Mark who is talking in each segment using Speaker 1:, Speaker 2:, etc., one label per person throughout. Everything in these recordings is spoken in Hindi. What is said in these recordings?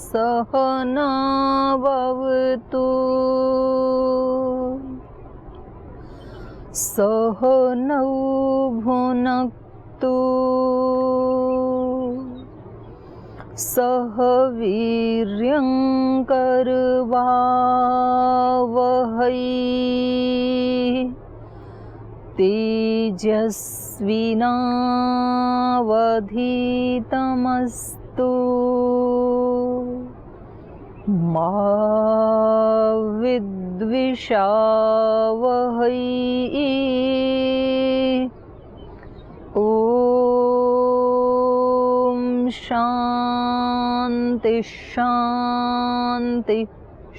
Speaker 1: सहनावतु सहनौ भुनक्तु सह वीर्यं करवावहै तेजस्विनावधीतमस्तु मा विद्विषावहै ॐ शान्ति शान्ति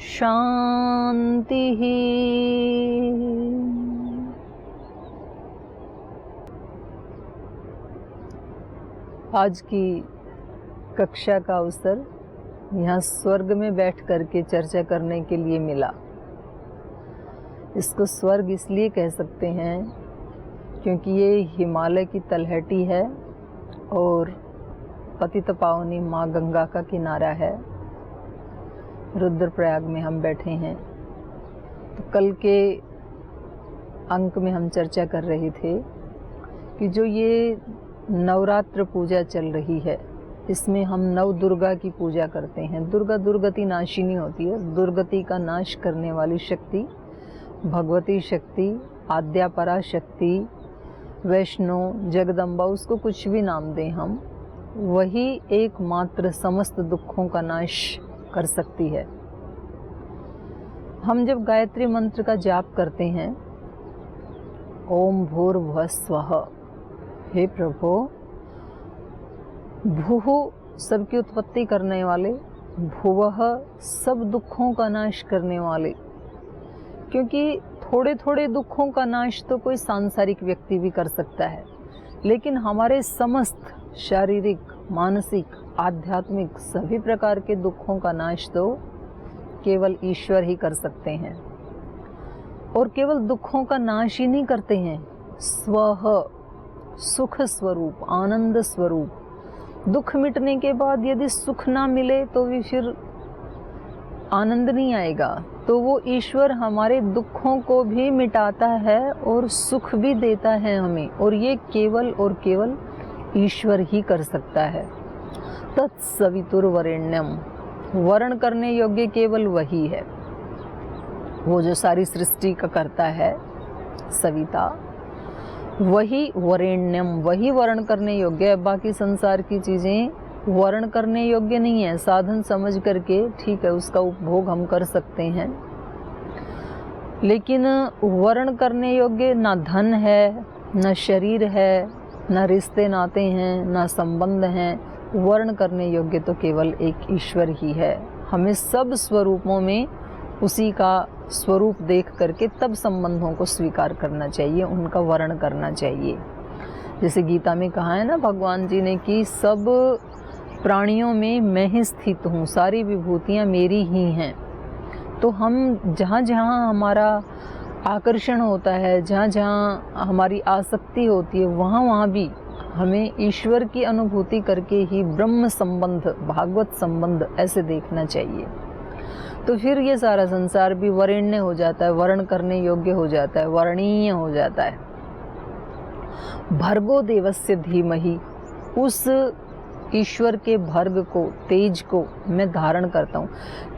Speaker 1: शान्तिः। आज की कक्षा का अवसर यहाँ स्वर्ग में बैठ करके चर्चा करने के लिए मिला। इसको स्वर्ग इसलिए कह सकते हैं क्योंकि ये हिमालय की तलहटी है और पतित पावनी माँ गंगा का किनारा है। रुद्रप्रयाग में हम बैठे हैं। तो कल के अंक में हम चर्चा कर रहे थे कि जो ये नवरात्र पूजा चल रही है, इसमें हम नव दुर्गा की पूजा करते हैं। दुर्गा दुर्गति नाशिनी होती है, दुर्गति का नाश करने वाली शक्ति, भगवती शक्ति, आद्यापरा शक्ति, वैष्णो, जगदम्बा, उसको कुछ भी नाम दें हम, वही एकमात्र समस्त दुखों का नाश कर सकती है। हम जब गायत्री मंत्र का जाप करते हैं, ओम भूर्भुवः स्वः, हे प्रभु, भूः सबकी उत्पत्ति करने वाले, भुवः सब दुखों का नाश करने वाले। क्योंकि थोड़े थोड़े दुखों का नाश तो कोई सांसारिक व्यक्ति भी कर सकता है, लेकिन हमारे समस्त शारीरिक, मानसिक, आध्यात्मिक सभी प्रकार के दुखों का नाश तो केवल ईश्वर ही कर सकते हैं। और केवल दुखों का नाश ही नहीं करते हैं, स्वः सुख स्वरूप, आनंद स्वरूप। दुख मिटने के बाद यदि सुख ना मिले तो भी फिर आनंद नहीं आएगा। तो वो ईश्वर हमारे दुखों को भी मिटाता है और सुख भी देता है हमें, और ये केवल और केवल ईश्वर ही कर सकता है। तत्सवितुर्वरेण्यम, वर्ण करने योग्य केवल वही है, वो जो सारी सृष्टि का करता है, सविता, वही वरेण्यम, वही वर्ण करने योग्य है। बाकी संसार की चीज़ें वर्ण करने योग्य नहीं है। साधन समझ करके ठीक है, उसका उपभोग हम कर सकते हैं, लेकिन वर्ण करने योग्य ना धन है, ना शरीर है, ना रिश्ते नाते हैं, ना संबंध हैं। वर्ण करने योग्य तो केवल एक ईश्वर ही है। हमें सब स्वरूपों में उसी का स्वरूप देख करके तब संबंधों को स्वीकार करना चाहिए, उनका वर्ण करना चाहिए। जैसे गीता में कहा है ना भगवान जी ने कि सब प्राणियों में मैं ही स्थित हूँ, सारी विभूतियाँ मेरी ही हैं। तो हम जहाँ जहाँ हमारा आकर्षण होता है, जहाँ जहाँ हमारी आसक्ति होती है, वहाँ वहाँ भी हमें ईश्वर की अनुभूति करके ही ब्रह्म संबंध, भागवत संबंध ऐसे देखना चाहिए। तो फिर ये सारा संसार भी वरेण्य हो जाता है, वर्ण करने योग्य हो जाता है, वर्णीय हो जाता है। भर्गो देवस्य धीमहि, उस ईश्वर के भर्ग को, तेज को मैं धारण करता हूँ।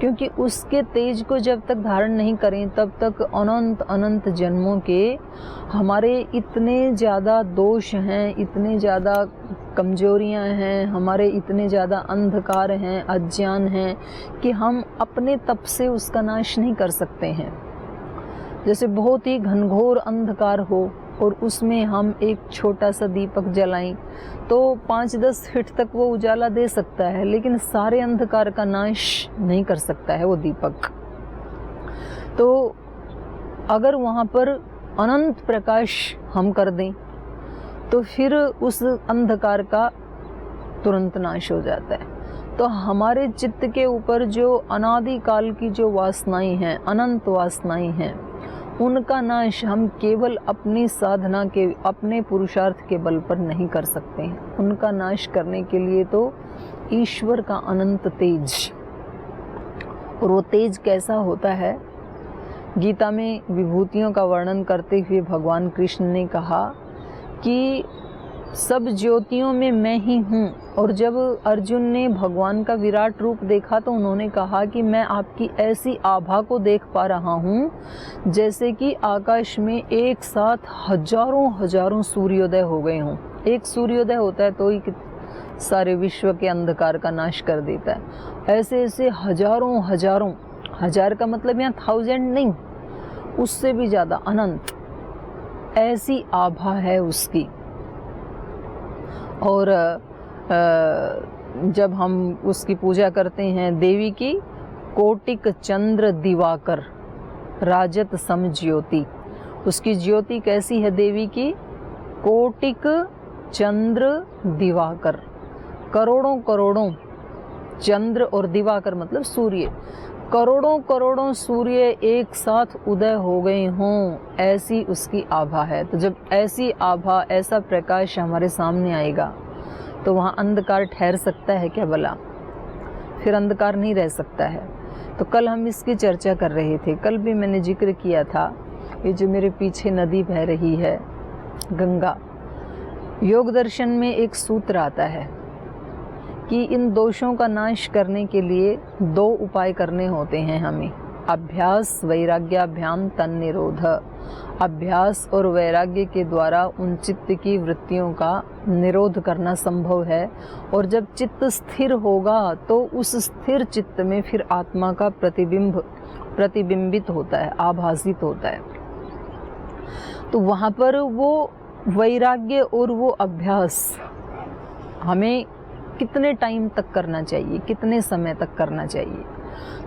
Speaker 1: क्योंकि उसके तेज को जब तक धारण नहीं करें तब तक अनंत अनंत जन्मों के हमारे इतने ज़्यादा दोष हैं, इतने ज़्यादा कमजोरियां हैं, हमारे इतने ज़्यादा अंधकार हैं, अज्ञान हैं कि हम अपने तप से उसका नाश नहीं कर सकते हैं। जैसे बहुत ही घनघोर अंधकार हो और उसमें हम एक छोटा सा दीपक जलाएं तो 5-10 फीट तक वो उजाला दे सकता है, लेकिन सारे अंधकार का नाश नहीं कर सकता है वो दीपक। तो अगर वहाँ पर अनंत प्रकाश हम कर दें तो फिर उस अंधकार का तुरंत नाश हो जाता है। तो हमारे चित्त के ऊपर जो अनादिकाल की जो वासनाएं हैं, अनंत वासनाएं हैं, उनका नाश हम केवल अपनी साधना के, अपने पुरुषार्थ के बल पर नहीं कर सकते हैं। उनका नाश करने के लिए तो ईश्वर का अनंत तेज और वो तेज कैसा होता है? गीता में विभूतियों का वर्णन करते हुए भगवान कृष्ण ने कहा कि सब ज्योतियों में मैं ही हूँ। और जब अर्जुन ने भगवान का विराट रूप देखा तो उन्होंने कहा कि मैं आपकी ऐसी आभा को देख पा रहा हूँ जैसे कि आकाश में एक साथ हजारों हजारों सूर्योदय हो गए हों। एक सूर्योदय होता है तो ही सारे विश्व के अंधकार का नाश कर देता है। ऐसे ऐसे हजारों हजारों, हजार का मतलब यहाँ 1000 नहीं, उससे भी ज़्यादा, अनंत, ऐसी आभा है उसकी। और जब हम उसकी पूजा करते हैं देवी की, कोटिक चंद्र दिवाकर राजत सम ज्योति, उसकी ज्योति कैसी है देवी की? कोटिक चंद्र दिवाकर, करोड़ों करोड़ों चंद्र, और दिवाकर मतलब सूर्य, करोड़ों करोड़ों सूर्य एक साथ उदय हो गए हों, ऐसी उसकी आभा है। तो जब ऐसी आभा, ऐसा प्रकाश हमारे सामने आएगा तो वहाँ अंधकार ठहर सकता है क्या भला? फिर अंधकार नहीं रह सकता है। तो कल हम इसकी चर्चा कर रहे थे। कल भी मैंने जिक्र किया था, ये जो मेरे पीछे नदी बह रही है गंगा, योग दर्शन में एक सूत्र आता है कि इन दोषों का नाश करने के लिए 2 उपाय करने होते हैं हमें। अभ्यास वैराग्याभ्याम तन्निरोध। अभ्यास और वैराग्य के द्वारा उन चित्त की वृत्तियों का निरोध करना संभव है। और जब चित्त स्थिर होगा तो उस स्थिर चित्त में फिर आत्मा का प्रतिबिंबित होता है, आभासित होता है। तो वहाँ पर वो वैराग्य और वो अभ्यास हमें कितने टाइम तक करना चाहिए, कितने समय तक करना चाहिए?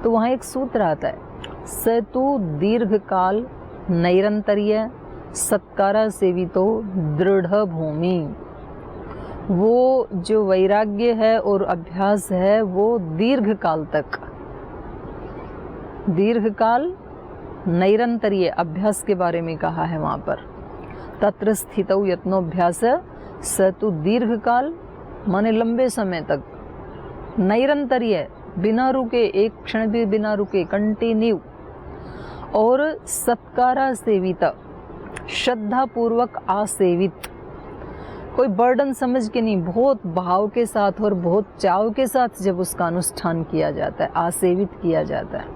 Speaker 1: तो वहाँ एक सूत्र आता है, सतु दीर्घ काल नैरंतर्य सत्कारा सेवितो दृढ़ भूमि। वो जो वैराग्य है और अभ्यास है वो दीर्घ काल तक, दीर्घ काल नैरंतर्य अभ्यास के बारे में कहा है वहाँ पर। तत्र स्थितौ यत्नोभ्यास सतु दीर्घ काल माने लंबे समय तक, नैरंतर्य बिना रुके, एक क्षण भी बिना रुके, कंटिन्यू, और सत्कारा सेवित, श्रद्धा पूर्वक आसेवित, कोई बर्डन समझ के नहीं, बहुत भाव के साथ और बहुत चाव के साथ जब उसका अनुष्ठान किया जाता है, आसेवित किया जाता है,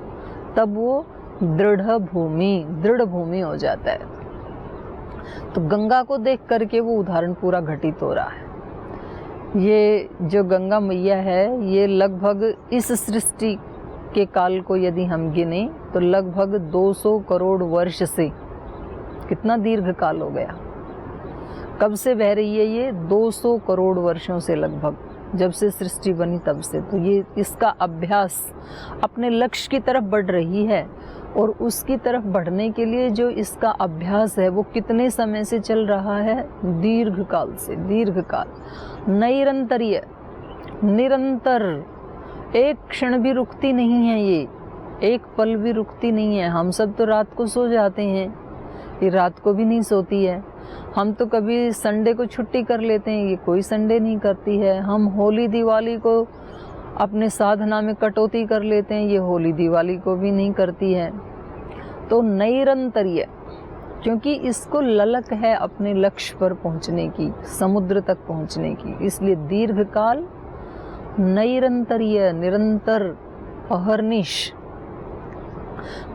Speaker 1: तब वो दृढ़ भूमि हो जाता है। तो गंगा को देख करके वो उदाहरण पूरा घटित हो रहा है। ये जो गंगा मैया है, ये लगभग इस सृष्टि के काल को यदि हम गिने तो लगभग 200 करोड़ वर्ष से, कितना दीर्घ काल हो गया, कब से बह रही है ये? 200 करोड़ वर्षों से लगभग, जब से सृष्टि बनी तब से। तो ये इसका अभ्यास अपने लक्ष्य की तरफ बढ़ रही है। और उसकी तरफ बढ़ने के लिए जो इसका अभ्यास है वो कितने समय से चल रहा है? दीर्घ काल से, दीर्घ काल, नैरंतर्य, निरंतर, एक क्षण भी रुकती नहीं है ये, एक पल भी रुकती नहीं है। हम सब तो रात को सो जाते हैं, ये रात को भी नहीं सोती है। हम तो कभी संडे को छुट्टी कर लेते हैं, ये कोई संडे नहीं करती है। हम होली दिवाली को अपने साधना में कटौती कर लेते हैं, ये होली दिवाली को भी नहीं करती है। तो नैरंतर्य, क्योंकि इसको ललक है अपने लक्ष्य पर पहुंचने की, समुद्र तक पहुंचने की, इसलिए दीर्घ काल नैरंतर्य, निरंतर, अहर्निश,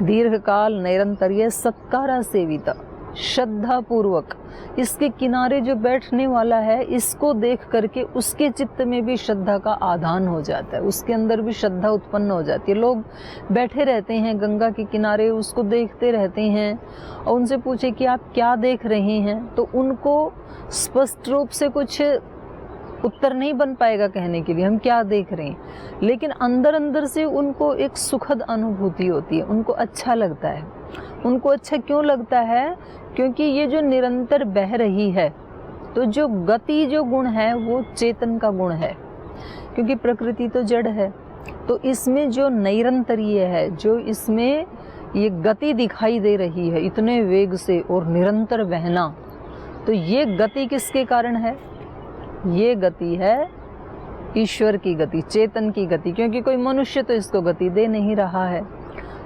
Speaker 1: दीर्घ काल नैरंतर्य सत्कारा सेविता, श्रद्धा पूर्वक। इसके किनारे जो बैठने वाला है, इसको देख करके उसके चित्त में भी श्रद्धा का आधान हो जाता है, उसके अंदर भी श्रद्धा उत्पन्न हो जाती है। लोग बैठे रहते हैं गंगा के किनारे, उसको देखते रहते हैं, और उनसे पूछे कि आप क्या देख रहे हैं, तो उनको स्पष्ट रूप से कुछ उत्तर नहीं बन पाएगा कहने के लिए हम क्या देख रहे हैं, लेकिन अंदर अंदर से उनको एक सुखद अनुभूति होती है, उनको अच्छा लगता है। उनको अच्छा क्यों लगता है? क्योंकि ये जो निरंतर बह रही है, तो जो गति, जो गुण है वो चेतन का गुण है, क्योंकि प्रकृति तो जड़ है। तो इसमें जो नैरंतर्य है, जो इसमें ये गति दिखाई दे रही है इतने वेग से और निरंतर बहना, तो ये गति किसके कारण है? ये गति है ईश्वर की गति, चेतन की गति, क्योंकि कोई मनुष्य तो इसको गति दे नहीं रहा है।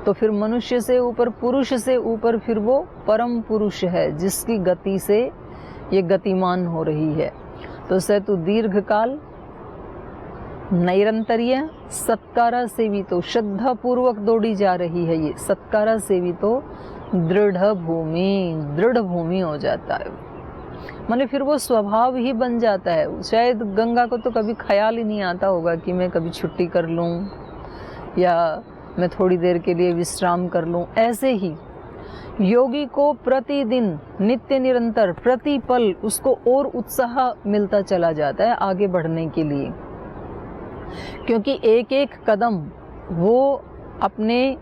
Speaker 1: तो फिर मनुष्य से ऊपर, पुरुष से ऊपर फिर वो परम पुरुष है जिसकी गति से ये गतिमान हो रही है। तो सेतु दीर्घ काल नैरंतर्य सत्कारा सेवितो, श्रद्धा पूर्वक दौड़ी जा रही है ये। सत्कारा सेवितो दृढ़ भूमि हो जाता है, माने फिर वो स्वभाव ही बन जाता है। शायद गंगा को तो कभी ख्याल ही नहीं आता होगा कि मैं कभी छुट्टी कर लूँ या मैं थोड़ी देर के लिए विश्राम कर लूँ। ऐसे ही योगी को प्रतिदिन नित्य निरंतर प्रतिपल उसको और उत्साह मिलता चला जाता है आगे बढ़ने के लिए, क्योंकि एक एक कदम वो अपने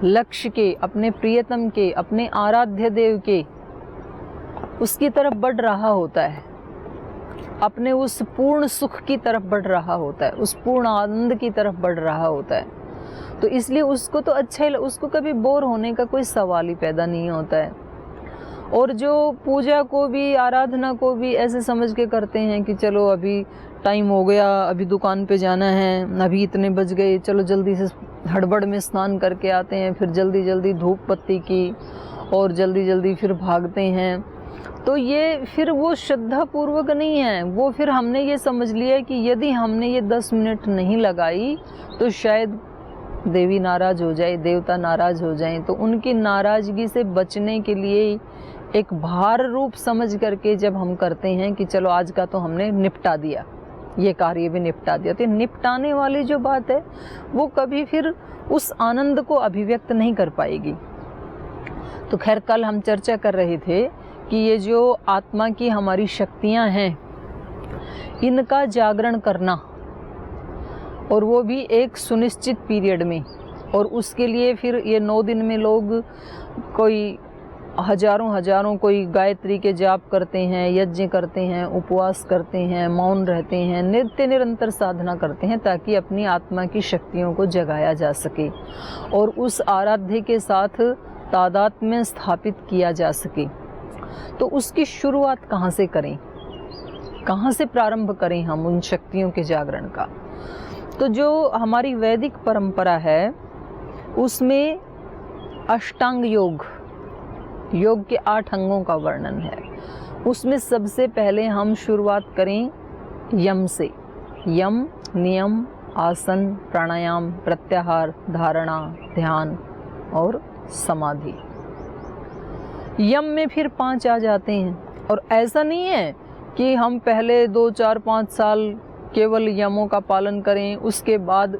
Speaker 1: लक्ष्य के, अपने प्रियतम के, अपने आराध्य देव के उसकी तरफ बढ़ रहा होता है, अपने उस पूर्ण सुख की तरफ बढ़ रहा होता है, उस पूर्ण आनंद की तरफ बढ़ रहा होता है। तो इसलिए उसको तो अच्छा ही, उसको कभी बोर होने का कोई सवाल ही पैदा नहीं होता है। और जो पूजा को भी, आराधना को भी ऐसे समझ के करते हैं कि चलो अभी टाइम हो गया, अभी दुकान पे जाना है, अभी इतने बज गए, चलो जल्दी से हड़बड़ में स्नान करके आते हैं, फिर जल्दी जल्दी धूप बत्ती की और जल्दी जल्दी फिर भागते हैं। तो ये फिर वो श्रद्धा पूर्वक नहीं है। वो फिर हमने ये समझ लिया कि यदि हमने ये 10 मिनट नहीं लगाई तो शायद देवी नाराज हो जाए, देवता नाराज हो जाएं। तो उनकी नाराजगी से बचने के लिए एक भार रूप समझ करके जब हम करते हैं कि चलो आज का तो हमने निपटा दिया, ये कार्य भी निपटा दिया, तो निपटाने वाली जो बात है वो कभी फिर उस आनंद को अभिव्यक्त नहीं कर पाएगी। तो खैर कल हम चर्चा कर रहे थे कि ये जो आत्मा की हमारी शक्तियां हैं, इनका जागरण करना, और वो भी एक सुनिश्चित पीरियड में, और उसके लिए फिर ये 9 दिन में लोग कोई हजारों कोई गायत्री के जाप करते हैं, यज्ञ करते हैं, उपवास करते हैं, मौन रहते हैं, नित्य निरंतर साधना करते हैं ताकि अपनी आत्मा की शक्तियों को जगाया जा सके और उस आराध्य के साथ तादात्म्य स्थापित किया जा सके। तो उसकी शुरुआत कहाँ से करें, कहाँ से प्रारंभ करें हम उन शक्तियों के जागरण का? तो जो हमारी वैदिक परंपरा है उसमें अष्टांग योग, योग के 8 अंगों का वर्णन है। उसमें सबसे पहले हम शुरुआत करें यम से। यम नियम, आसन, प्राणायाम, प्रत्याहार, धारणा, ध्यान और समाधि। यम में फिर 5 आ जाते हैं। और ऐसा नहीं है कि हम पहले 2, 4, 5 साल केवल यमों का पालन करें, उसके बाद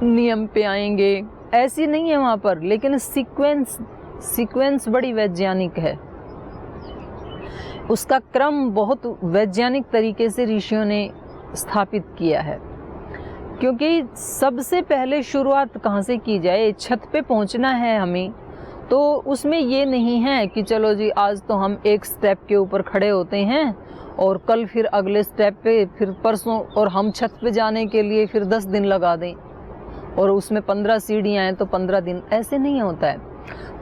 Speaker 1: नियम पे आएंगे, ऐसी नहीं है वहाँ पर। लेकिन सीक्वेंस बड़ी वैज्ञानिक है, उसका क्रम बहुत वैज्ञानिक तरीके से ऋषियों ने स्थापित किया है। क्योंकि सबसे पहले शुरुआत कहाँ से की जाए, छत पे पहुँचना है हमें, तो उसमें ये नहीं है कि चलो जी आज तो हम एक स्टेप के ऊपर खड़े होते हैं और कल फिर अगले स्टेप पे, फिर परसों, और हम छत पे जाने के लिए फिर 10 दिन लगा दें और उसमें 15 सीढ़ियाँ हैं तो 15 दिन। ऐसे नहीं होता है।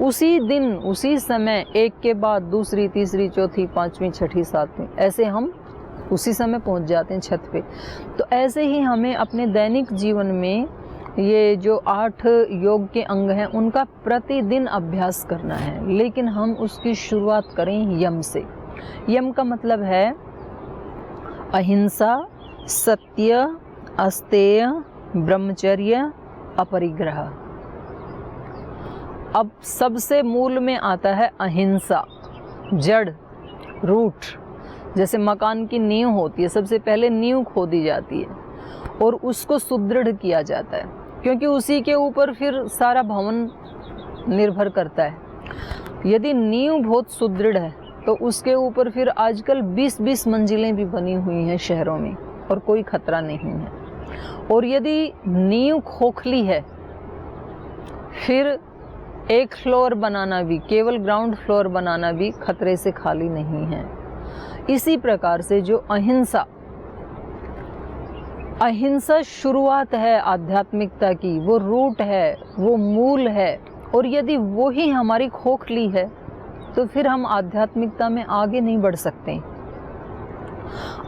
Speaker 1: उसी दिन, उसी समय, एक के बाद दूसरी, तीसरी, चौथी, 5वीं, 6ठी, 7वीं, ऐसे हम उसी समय पहुंच जाते हैं छत पे। तो ऐसे ही हमें अपने दैनिक जीवन में ये जो 8 योग के अंग हैं उनका प्रतिदिन अभ्यास करना है। लेकिन हम उसकी शुरुआत करें यम से। यम का मतलब है अहिंसा, सत्य, अस्तेय, ब्रह्मचर्य, अपरिग्रह। अब सबसे मूल में आता है अहिंसा, जड़, रूट। जैसे मकान की नींव होती है, सबसे पहले नींव खोदी जाती है और उसको सुदृढ़ किया जाता है, क्योंकि उसी के ऊपर फिर सारा भवन निर्भर करता है। यदि नींव बहुत सुदृढ़ है तो उसके ऊपर फिर आजकल 20-20 मंजिलें भी बनी हुई हैं शहरों में और कोई खतरा नहीं है। और यदि नींव खोखली है फिर एक फ्लोर बनाना भी, केवल ग्राउंड फ्लोर बनाना भी खतरे से खाली नहीं है। इसी प्रकार से जो अहिंसा शुरुआत है आध्यात्मिकता की, वो रूट है, वो मूल है। और यदि वो ही हमारी खोखली है तो फिर हम आध्यात्मिकता में आगे नहीं बढ़ सकते।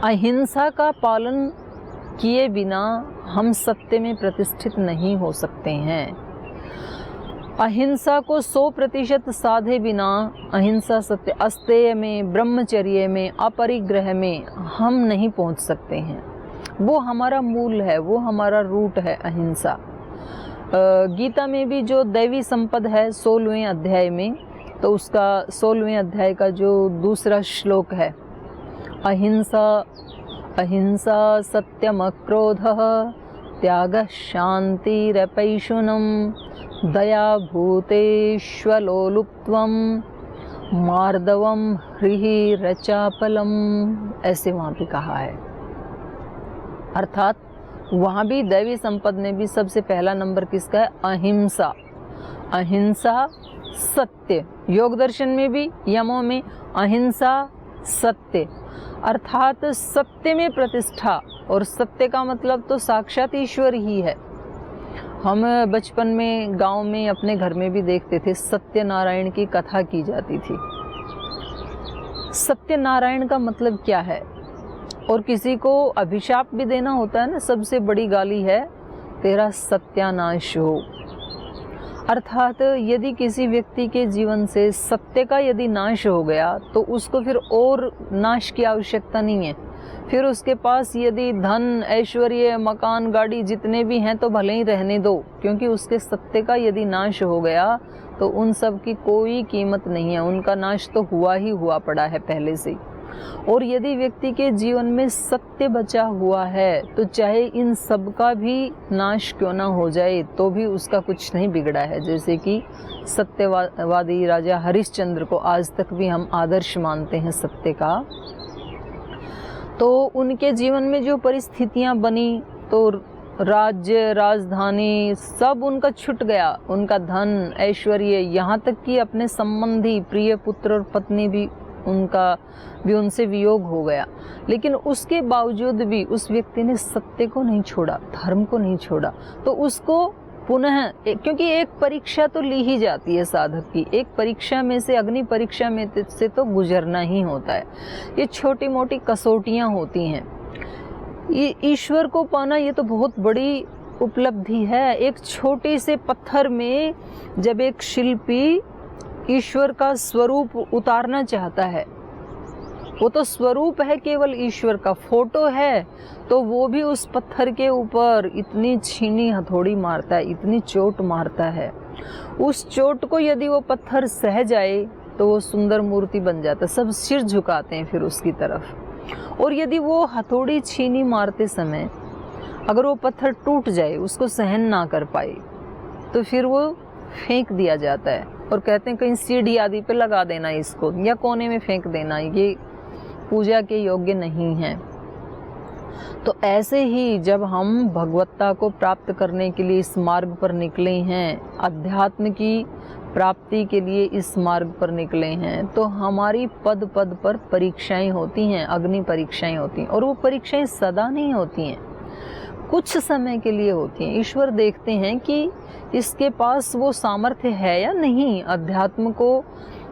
Speaker 1: अहिंसा का पालन किए बिना हम सत्य में प्रतिष्ठित नहीं हो सकते हैं। अहिंसा को 100% साधे बिना अहिंसा सत्य अस्तेय में, ब्रह्मचर्य में, अपरिग्रह में हम नहीं पहुंच सकते हैं। वो हमारा मूल है, वो हमारा रूट है अहिंसा। गीता में भी जो दैवी संपद है 16वें अध्याय में, तो उसका 16वें अध्याय का जो दूसरा श्लोक है, अहिंसा अहिंसा सत्यम अक्रोधः त्यागः शान्तिरपैशुनम् दया भूतेष्वलोलुप्त्वं मार्दवम ह्रीरचापलम, ऐसे वहाँ पे कहा है। अर्थात वहाँ भी दैवी संपद में भी सबसे पहला नंबर किसका है? अहिंसा। अहिंसा सत्य। योग दर्शन में भी यमों में अहिंसा सत्य, अर्थात सत्य में प्रतिष्ठा। और सत्य का मतलब तो साक्षात ईश्वर ही है। हम बचपन में गांव में अपने घर में भी देखते थे, सत्यनारायण की कथा की जाती थी। सत्यनारायण का मतलब क्या है? और किसी को अभिशाप भी देना होता है ना, सबसे बड़ी गाली है तेरा सत्यानाश हो। अर्थात यदि किसी व्यक्ति के जीवन से सत्य का यदि नाश हो गया तो उसको फिर और नाश की आवश्यकता नहीं है। फिर उसके पास यदि धन, ऐश्वर्य, मकान, गाड़ी जितने भी हैं तो भले ही रहने दो, क्योंकि उसके सत्य का यदि नाश हो गया तो उन सब की कोई कीमत नहीं है। उनका नाश तो हुआ ही हुआ पड़ा है पहले से। और यदि व्यक्ति के जीवन में सत्य बचा हुआ है तो चाहे इन सब का भी नाश क्यों ना हो जाए तो भी उसका कुछ नहीं बिगड़ा है। जैसे कि सत्यवादी राजा हरिश्चंद्र को आज तक भी हम आदर्श मानते हैं सत्य का। तो उनके जीवन में जो परिस्थितियां बनी तो राज्य, राजधानी सब उनका छूट गया, उनका धन, ऐश्वर्य, यहाँ तक कि अपने संबंधी, प्रिय पुत्र और पत्नी भी उनसे वियोग हो गया। लेकिन उसके बावजूद भी उस व्यक्ति ने सत्य को नहीं छोड़ा, धर्म को नहीं छोड़ा। तो उसको पुनः, क्योंकि एक परीक्षा तो ली ही जाती है साधक की, एक परीक्षा में से, अग्नि परीक्षा में से तो गुजरना ही होता है। ये छोटी मोटी कसौटियां होती हैं। ये ईश्वर को पाना ये तो बहुत बड़ी उपलब्धि है। एक छोटे से पत्थर में जब एक शिल्पी ईश्वर का स्वरूप उतारना चाहता है, वो तो स्वरूप है केवल ईश्वर का, फोटो है, तो वो भी उस पत्थर के ऊपर इतनी छीनी हथौड़ी मारता है, इतनी चोट मारता है। उस चोट को यदि वो पत्थर सह जाए तो वो सुंदर मूर्ति बन जाता है, सब सिर झुकाते हैं फिर उसकी तरफ। और यदि वो हथौड़ी छीनी मारते समय अगर वो पत्थर टूट जाए, उसको सहन ना कर पाए, तो फिर वो फेंक दिया जाता है और कहते हैं कहीं सीढ़ी आदि पे लगा देना इसको, या कोने में फेंक देना, ये पूजा के योग्य नहीं है। तो ऐसे ही जब हम भगवत्ता को प्राप्त करने के लिए इस मार्ग पर निकले हैं, अध्यात्म की प्राप्ति के लिए इस मार्ग पर निकले हैं, तो हमारी पद पद पर परीक्षाएं होती हैं, अग्नि परीक्षाएं होती हैं। और वो परीक्षाएं सदा नहीं होती हैं, कुछ समय के लिए होती हैं। ईश्वर देखते हैं कि इसके पास वो सामर्थ्य है या नहीं, अध्यात्म को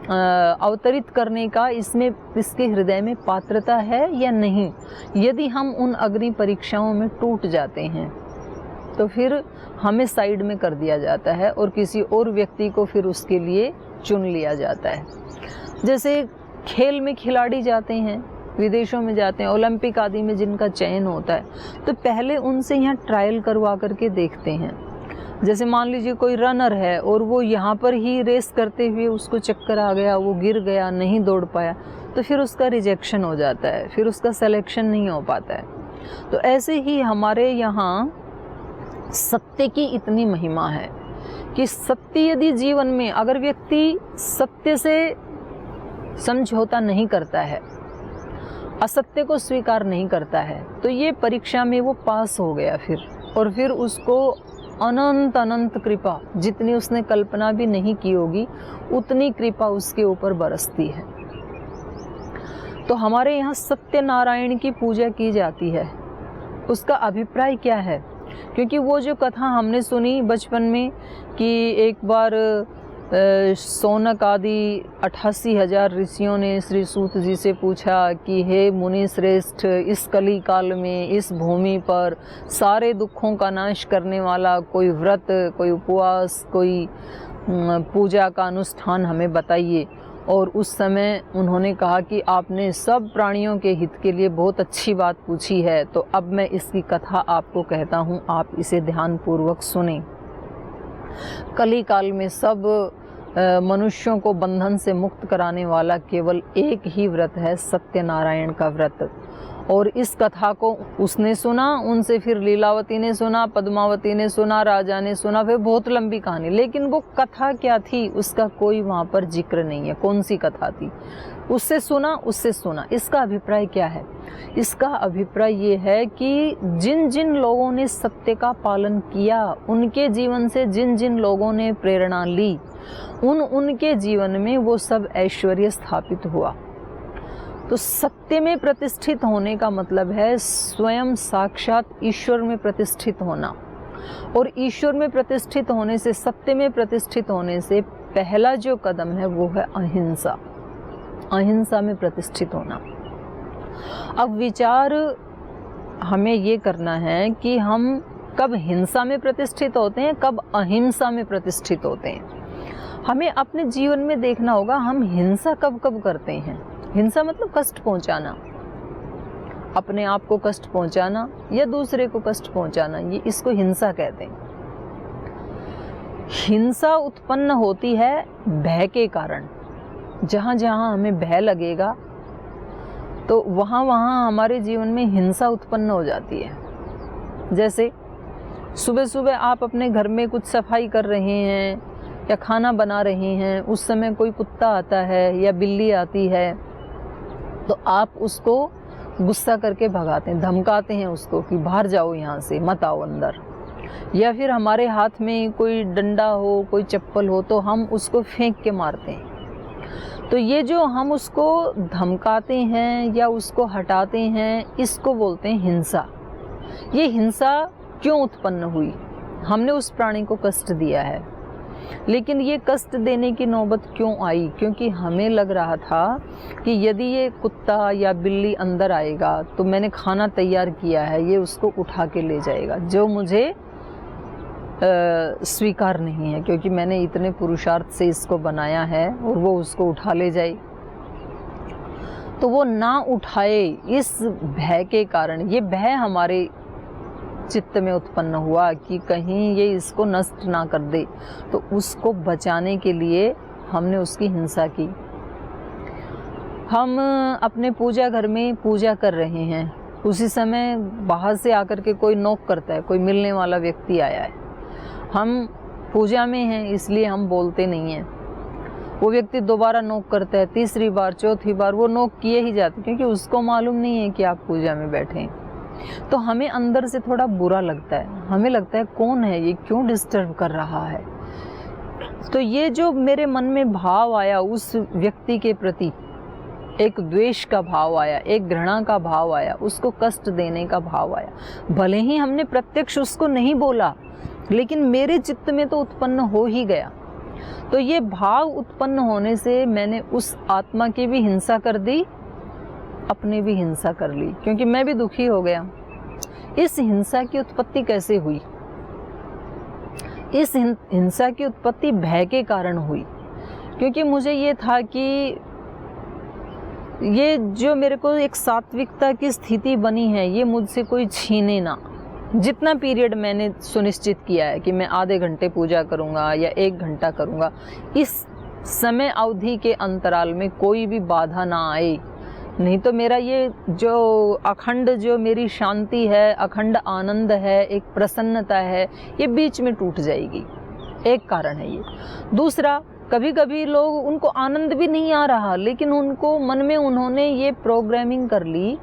Speaker 1: अवतरित करने का इसमें, इसके हृदय में पात्रता है या नहीं। यदि हम उन अग्नि परीक्षाओं में टूट जाते हैं तो फिर हमें साइड में कर दिया जाता है और किसी और व्यक्ति को फिर उसके लिए चुन लिया जाता है। जैसे खेल में खिलाड़ी जाते हैं, विदेशों में जाते हैं, ओलंपिक आदि में जिनका चयन होता है, तो पहले उनसे यहाँ ट्रायल करवा करके देखते हैं। जैसे मान लीजिए कोई रनर है और वो यहाँ पर ही रेस करते हुए उसको चक्कर आ गया, वो गिर गया, नहीं दौड़ पाया, तो फिर उसका रिजेक्शन हो जाता है, फिर उसका सिलेक्शन नहीं हो पाता है। तो ऐसे ही हमारे यहाँ सत्य की इतनी महिमा है कि सत्य यदि जीवन में, अगर व्यक्ति सत्य से समझौता नहीं करता है, असत्य को स्वीकार नहीं करता है, तो ये परीक्षा में वो पास हो गया फिर, और फिर उसको अनंत अनंत कृपा, जितनी उसने कल्पना भी नहीं की होगी उतनी कृपा उसके ऊपर बरसती है। तो हमारे यहाँ सत्यनारायण की पूजा की जाती है। उसका अभिप्राय क्या है? क्योंकि वो जो कथा हमने सुनी बचपन में कि एक बार शौनक आदि 88,000 ऋषियों ने श्री सूत जी से पूछा कि हे मुनि श्रेष्ठ, इस कली काल में इस भूमि पर सारे दुखों का नाश करने वाला कोई व्रत, कोई उपवास, कोई पूजा का अनुष्ठान हमें बताइए। और उस समय उन्होंने कहा कि आपने सब प्राणियों के हित के लिए बहुत अच्छी बात पूछी है, तो अब मैं इसकी कथा आपको कहता हूँ, आप इसे ध्यानपूर्वक सुनें। कली काल में सब मनुष्यों को बंधन से मुक्त कराने वाला केवल एक ही व्रत है, सत्यनारायण का व्रत। और इस कथा को उसने सुना, उनसे फिर लीलावती ने सुना, पद्मावती ने सुना, राजा ने सुना, फिर बहुत लंबी कहानी। लेकिन वो कथा क्या थी उसका कोई वहाँ पर जिक्र नहीं है, कौन सी कथा थी। उससे सुना। इसका अभिप्राय क्या है? इसका अभिप्राय ये है कि जिन जिन लोगों ने सत्य का पालन किया, उनके जीवन से जिन जिन लोगों ने प्रेरणा ली, उनके जीवन में वो सब ऐश्वर्य स्थापित हुआ। तो सत्य में प्रतिष्ठित होने का मतलब है स्वयं साक्षात ईश्वर में प्रतिष्ठित होना। और ईश्वर में प्रतिष्ठित होने से, सत्य में प्रतिष्ठित होने से पहला जो कदम है वो है अहिंसा। अहिंसा में प्रतिष्ठित होना। अब विचार हमें ये करना है कि हम कब हिंसा में प्रतिष्ठित होते हैं, कब अहिंसा में प्रतिष्ठित होते हैं। हमें अपने जीवन में देखना होगा हम हिंसा कब कब करते हैं। हिंसा मतलब कष्ट पहुंचाना, अपने आप को कष्ट पहुंचाना या दूसरे को कष्ट पहुंचाना, ये इसको हिंसा कहते हैं। हिंसा उत्पन्न होती है भय के कारण। जहाँ जहाँ हमें भय लगेगा तो वहाँ वहाँ हमारे जीवन में हिंसा उत्पन्न हो जाती है। जैसे सुबह सुबह आप अपने घर में कुछ सफाई कर रहे हैं या खाना बना रहे हैं, उस समय कोई कुत्ता आता है या बिल्ली आती है, तो आप उसको गुस्सा करके भगाते हैं, धमकाते हैं उसको कि बाहर जाओ, यहाँ से मत आओ अंदर। या फिर हमारे हाथ में कोई डंडा हो, कोई चप्पल हो, तो हम उसको फेंक के मारते हैं। तो ये जो हम उसको धमकाते हैं या उसको हटाते हैं, इसको बोलते हैं हिंसा। ये हिंसा क्यों उत्पन्न हुई? हमने उस प्राणी को कष्ट दिया है। लेकिन ये कष्ट देने की नौबत क्यों आई? क्योंकि हमें लग रहा था कि यदि ये कुत्ता या बिल्ली अंदर आएगा तो मैंने खाना तैयार किया है, ये उसको उठा के ले जाएगा, जो मुझे स्वीकार नहीं है, क्योंकि मैंने इतने पुरुषार्थ से इसको बनाया है, और वो उसको उठा ले जाए। तो वो ना उठाए, इस भय के कारण, ये भय हमारे चित्त में उत्पन्न हुआ कि कहीं ये इसको नष्ट ना कर दे, तो उसको बचाने के लिए हमने उसकी हिंसा की। हम अपने पूजा घर में पूजा कर रहे हैं, उसी समय बाहर से आकर के कोई नॉक करता है, कोई मिलने वाला व्यक्ति आया है। हम पूजा में हैं इसलिए हम बोलते नहीं हैं। वो व्यक्ति दोबारा नॉक करता है, तीसरी बार, चौथी बार, वो नॉक किए ही जाते, क्योंकि उसको मालूम नहीं है कि आप पूजा में बैठे हैं। तो हमें अंदर से थोड़ा बुरा लगता है, हमें लगता है कौन है ये, क्यों डिस्टर्ब कर रहा है। तो ये जो मेरे मन में भाव आया उस व्यक्ति के प्रति, एक द्वेष का भाव आया, एक घृणा का भाव आया, उसको कष्ट देने का भाव आया। भले ही हमने प्रत्यक्ष उसको नहीं बोला, लेकिन मेरे चित्त में तो उत्पन्न हो ही गया। तो ये भाव उत्पन्न होने से मैंने उस आत्मा की भी हिंसा कर दी, अपनी भी हिंसा कर ली, क्योंकि मैं भी दुखी हो गया। इस हिंसा की उत्पत्ति कैसे हुई? इस हिंसा की उत्पत्ति भय के कारण हुई, क्योंकि मुझे ये था कि ये जो मेरे को एक सात्विकता की स्थिति बनी है, ये मुझसे कोई छीने ना। जितना पीरियड मैंने सुनिश्चित किया है कि मैं आधे घंटे पूजा करूंगा या 1 घंटा करूंगा, इस समय अवधि के अंतराल में कोई भी बाधा ना आए, नहीं तो मेरा ये जो अखंड, जो मेरी शांति है, अखंड आनंद है, एक प्रसन्नता है, ये बीच में टूट जाएगी। एक कारण है ये। दूसरा, कभी कभी लोग, उनको आनंद भी नहीं आ रहा, लेकिन उनको मन में उन्होंने ये प्रोग्रामिंग कर ली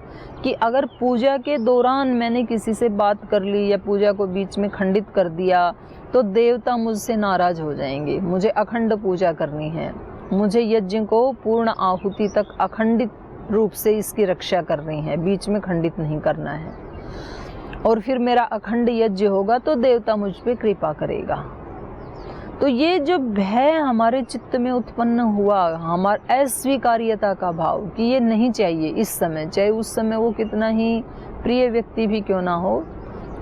Speaker 1: कि अगर पूजा के दौरान मैंने किसी से बात कर ली या पूजा को बीच में खंडित कर दिया तो देवता मुझसे नाराज हो जाएंगे, मुझे अखंड पूजा करनी है, मुझे यज्ञ को पूर्ण आहुति तक अखंडित रूप से इसकी रक्षा करनी है, बीच में खंडित नहीं करना है, और फिर मेरा अखंड यज्ञ होगा तो देवता मुझ पे कृपा करेगा। तो ये जो भय हमारे चित्त में उत्पन्न हुआ, हमारा अस्वीकार्यता का भाव कि ये नहीं चाहिए इस समय, चाहे उस समय वो कितना ही प्रिय व्यक्ति भी क्यों ना हो,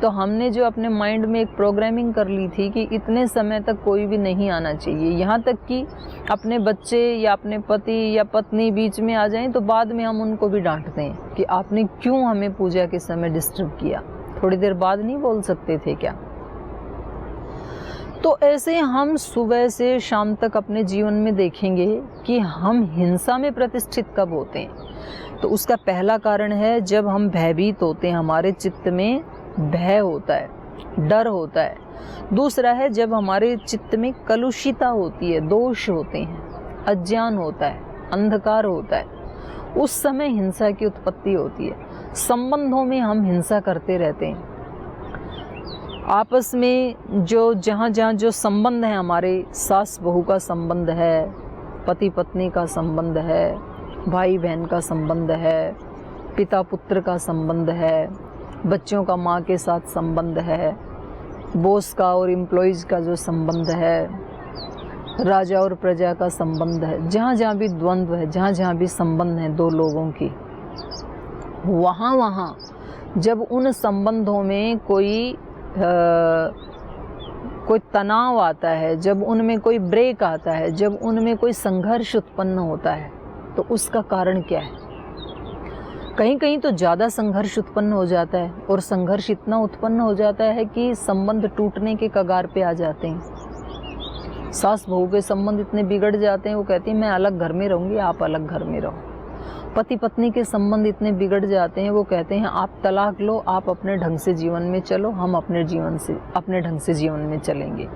Speaker 1: तो हमने जो अपने माइंड में एक प्रोग्रामिंग कर ली थी कि इतने समय तक कोई भी नहीं आना चाहिए, यहाँ तक कि अपने बच्चे या अपने पति या पत्नी बीच में आ जाएं तो बाद में हम उनको भी डांटते हैं कि आपने क्यों हमें पूजा के समय डिस्टर्ब किया, थोड़ी देर बाद नहीं बोल सकते थे क्या। तो ऐसे हम सुबह से शाम तक अपने जीवन में देखेंगे कि हम हिंसा में प्रतिष्ठित कब होते हैं। तो उसका पहला कारण है जब हम भयभीत होते हैं, हमारे चित्त में भय होता है, डर होता है। दूसरा है जब हमारे चित्त में कलुषिता होती है, दोष होते हैं, अज्ञान होता है, अंधकार होता है, उस समय हिंसा की उत्पत्ति होती है। संबंधों में हम हिंसा करते रहते हैं, आपस में जो जहाँ जहाँ जो संबंध है, हमारे सास बहू का संबंध है, पति पत्नी का संबंध है, भाई बहन का संबंध है, पिता पुत्र का संबंध है, बच्चों का माँ के साथ संबंध है, बॉस का और एम्प्लॉइज़ का जो संबंध है, राजा और प्रजा का संबंध है, जहाँ जहाँ भी द्वंद्व है, जहाँ जहाँ भी संबंध है दो लोगों की, वहाँ जब उन संबंधों में कोई तनाव आता है, जब उनमें कोई ब्रेक आता है, जब उनमें कोई संघर्ष उत्पन्न होता है, तो उसका कारण क्या है। कहीं कहीं तो ज़्यादा संघर्ष उत्पन्न हो जाता है, और संघर्ष इतना उत्पन्न हो जाता है कि संबंध टूटने के कगार पे आ जाते हैं। सास बहू के संबंध इतने बिगड़ जाते हैं, वो कहती है मैं अलग घर में रहूँगी, आप अलग घर में रहो। पति पत्नी के संबंध इतने बिगड़ जाते हैं, वो कहते हैं आप तलाक लो, आप अपने ढंग से जीवन में चलो, हम अपने ढंग से जीवन में चलेंगे।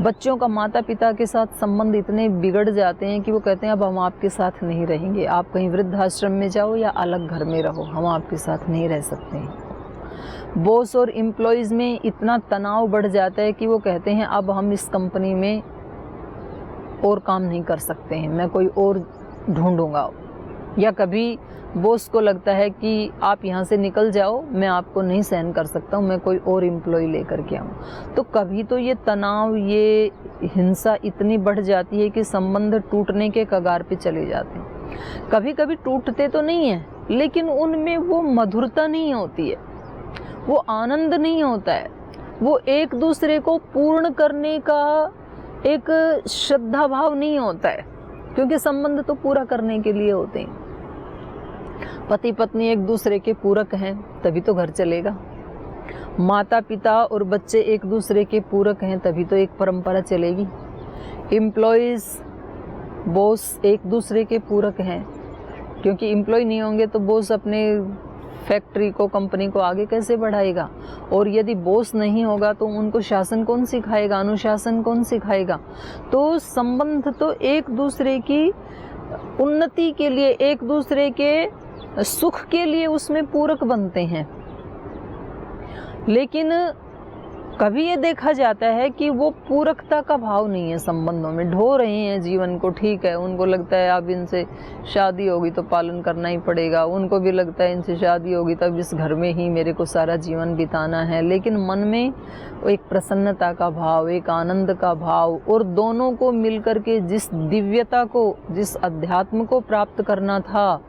Speaker 1: बच्चों का माता पिता के साथ संबंध इतने बिगड़ जाते हैं कि वो कहते हैं अब हम आपके साथ नहीं रहेंगे, आप कहीं वृद्धाश्रम में जाओ या अलग घर में रहो, हम आपके साथ नहीं रह सकते हैं। बॉस और एम्प्लॉइज़ में इतना तनाव बढ़ जाता है कि वो कहते हैं अब हम इस कंपनी में और काम नहीं कर सकते हैं, मैं कोई और ढूंढूंगा। या कभी बॉस को लगता है कि आप यहाँ से निकल जाओ, मैं आपको नहीं सहन कर सकता हूँ, मैं कोई और एम्प्लॉय लेकर के आऊँ। तो कभी तो ये तनाव, ये हिंसा इतनी बढ़ जाती है कि संबंध टूटने के कगार पे चले जाते हैं। कभी कभी टूटते तो नहीं है, लेकिन उनमें वो मधुरता नहीं होती है, वो आनंद नहीं होता है, वो एक दूसरे को पूर्ण करने का एक श्रद्धा भाव नहीं होता है, क्योंकि संबंध तो पूरा करने के लिए होते हैं। पति पत्नी एक दूसरे के पूरक हैं तभी तो घर चलेगा। माता पिता और बच्चे एक दूसरे के पूरक हैं तभी तो एक परंपरा चलेगी। एम्प्लॉइज़, बॉस एक दूसरे के पूरक हैं, क्योंकि एम्प्लॉय नहीं होंगे तो बॉस अपने फैक्ट्री को, कंपनी को आगे कैसे बढ़ाएगा। और यदि बॉस नहीं होगा तो उनको शासन कौन सिखाएगा, अनुशासन कौन सिखाएगा। तो संबंध तो एक दूसरे की उन्नति के लिए, एक दूसरे के सुख के लिए उसमें पूरक बनते हैं। लेकिन कभी ये देखा जाता है कि वो पूरकता का भाव नहीं है, संबंधों में ढो रहे हैं जीवन को। ठीक है, उनको लगता है अब इनसे शादी होगी तो पालन करना ही पड़ेगा, उनको भी लगता है इनसे शादी होगी तब इस घर में ही मेरे को सारा जीवन बिताना है। लेकिन मन में एक प्रसन्नता का भाव, एक आनंद का भाव, और दोनों को मिलकर के जिस दिव्यता को, जिस अध्यात्म को प्राप्त करना था,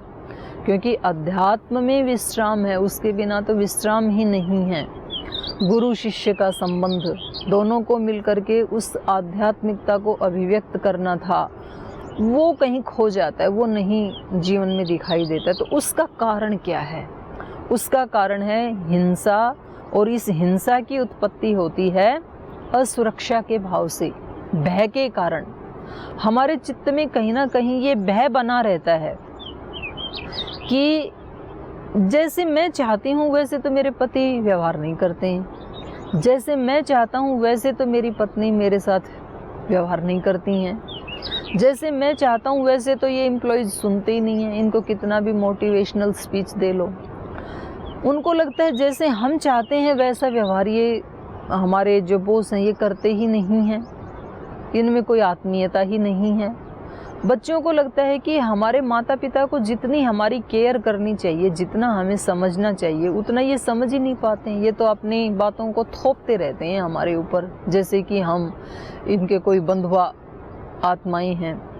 Speaker 1: क्योंकि अध्यात्म में विश्राम है, उसके बिना तो विश्राम ही नहीं है। गुरु शिष्य का संबंध, दोनों को मिलकर के उस आध्यात्मिकता को अभिव्यक्त करना था, वो कहीं खो जाता है, वो नहीं जीवन में दिखाई देता है। तो उसका कारण क्या है? उसका कारण है हिंसा, और इस हिंसा की उत्पत्ति होती है असुरक्षा के भाव से, भय के कारण। हमारे चित्त में कहीं ना कहीं ये भय बना रहता है कि जैसे मैं चाहती हूँ वैसे तो मेरे पति व्यवहार नहीं करते हैं, जैसे मैं चाहता हूँ वैसे तो मेरी पत्नी मेरे साथ व्यवहार नहीं करती हैं, जैसे मैं चाहता हूँ वैसे तो ये एम्प्लॉयज़ सुनते ही नहीं हैं, इनको कितना भी मोटिवेशनल स्पीच दे लो। उनको लगता है जैसे हम चाहते हैं वैसा व्यवहार ये हमारे जो बॉस हैं ये करते ही नहीं हैं, इनमें कोई आत्मीयता ही नहीं है। बच्चों को लगता है कि हमारे माता पिता को जितनी हमारी केयर करनी चाहिए, जितना हमें समझना चाहिए, उतना ये समझ ही नहीं पाते हैं। ये तो अपनी बातों को थोपते रहते हैं हमारे ऊपर, जैसे कि हम इनके कोई बंधुआ आत्माएं हैं।